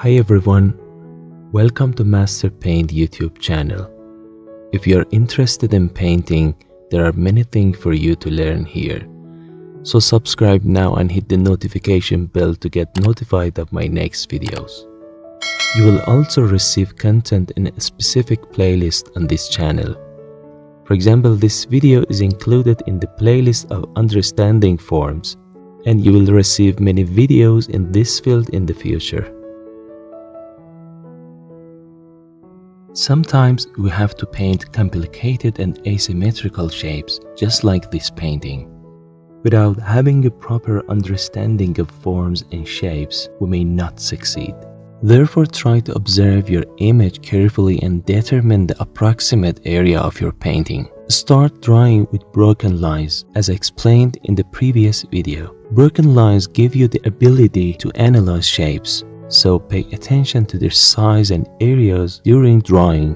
Hi everyone, welcome to Master Paint YouTube channel. If you are interested in painting, there are many things for you to learn here. So subscribe now and hit the notification bell to get notified of my next videos. You will also receive content in a specific playlist on this channel. For example, this video is included in the playlist of understanding forms, and you will receive many videos in this field in the future. Sometimes we have to paint complicated and asymmetrical shapes, just like this painting. Without having a proper understanding of forms and shapes, we may not succeed. Therefore, try to observe your image carefully and determine the approximate area of your painting. Start drawing with broken lines, as explained in the previous video. Broken lines give you the ability to analyze shapes, so pay attention to their size and areas during drawing.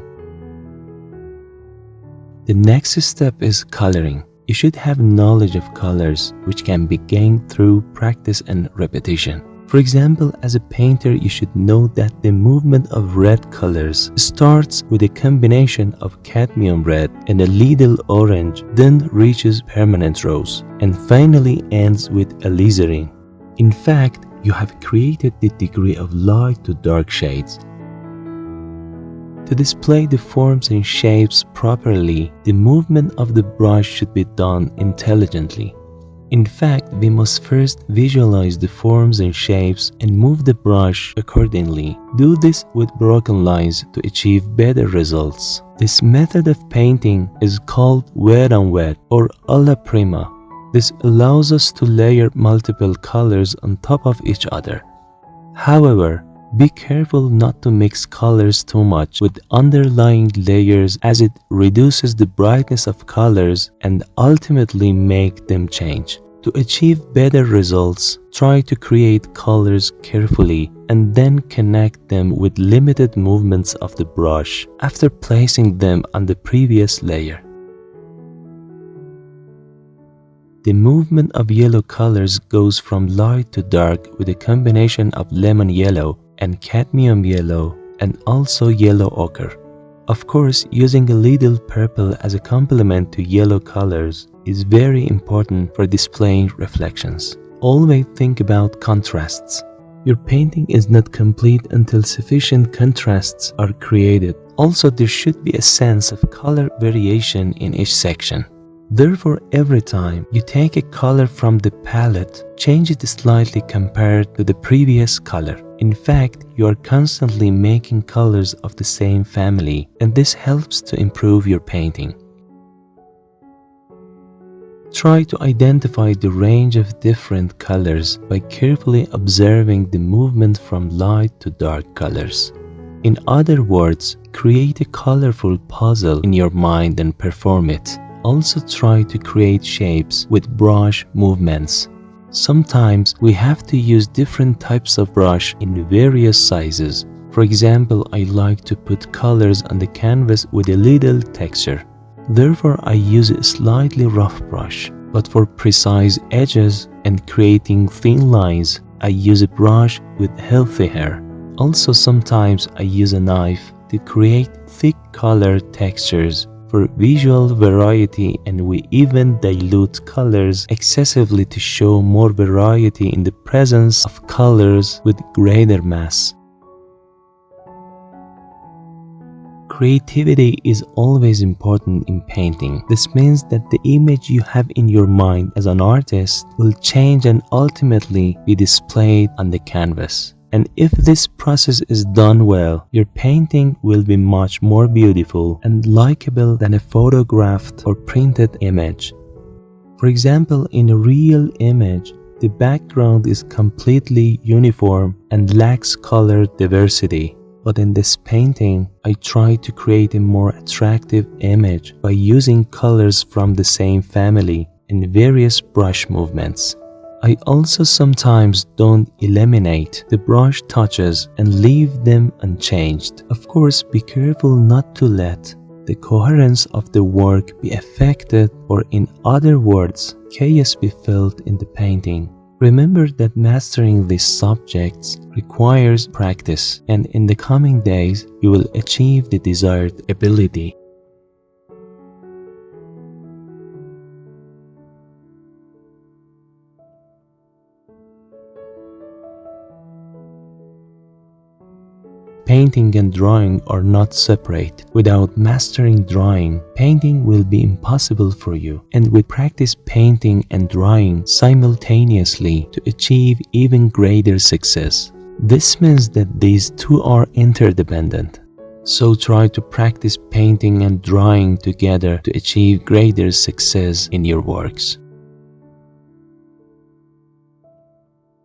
The next step is coloring. You should have knowledge of colors, which can be gained through practice and repetition. For example, as a painter, you should know that the movement of red colors starts with a combination of cadmium red and a little orange, then reaches permanent rose, and finally ends with alizarin. In fact, you have created the degree of light to dark shades. To display the forms and shapes properly, the movement of the brush should be done intelligently. In fact, we must first visualize the forms and shapes and move the brush accordingly. Do this with broken lines to achieve better results. This method of painting is called wet on wet or alla prima. This allows us to layer multiple colors on top of each other. However, be careful not to mix colors too much with underlying layers, as it reduces the brightness of colors and ultimately make them change. To achieve better results, try to create colors carefully and then connect them with limited movements of the brush after placing them on the previous layer. The movement of yellow colors goes from light to dark with a combination of lemon yellow and cadmium yellow and also yellow ochre. Of course, using a little purple as a complement to yellow colors is very important for displaying reflections. Always think about contrasts. Your painting is not complete until sufficient contrasts are created. Also, there should be a sense of color variation in each section. Therefore, every time you take a color from the palette, change it slightly compared to the previous color. In fact, you are constantly making colors of the same family, and this helps to improve your painting. Try to identify the range of different colors by carefully observing the movement from light to dark colors. In other words, create a colorful puzzle in your mind and perform it. Also try to create shapes with brush movements. Sometimes we have to use different types of brush in various sizes. For example, I like to put colors on the canvas with a little texture. Therefore, I use a slightly rough brush. But for precise edges and creating thin lines, I use a brush with healthy hair. Also, sometimes I use a knife to create thick color textures for visual variety, and we even dilute colors excessively to show more variety in the presence of colors with greater mass. Creativity is always important in painting. This means that the image you have in your mind as an artist will change and ultimately be displayed on the canvas. And if this process is done well, your painting will be much more beautiful and likable than a photographed or printed image. For example, in a real image, the background is completely uniform and lacks color diversity. But in this painting, I try to create a more attractive image by using colors from the same family in various brush movements. I also sometimes don't eliminate the brush touches and leave them unchanged. Of course, be careful not to let the coherence of the work be affected, or in other words, chaos be felt in the painting. Remember that mastering these subjects requires practice, and in the coming days, you will achieve the desired ability. Painting and drawing are not separate. Without mastering drawing, painting will be impossible for you, and with practice painting and drawing simultaneously to achieve even greater success. This means that these two are interdependent. So try to practice painting and drawing together to achieve greater success in your works.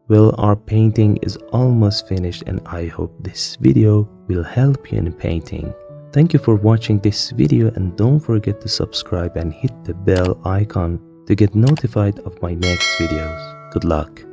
Well, our painting is almost finished, and I hope this video will help you in painting. Thank you for watching this video, and don't forget to subscribe and hit the bell icon to get notified of my next videos. Good luck!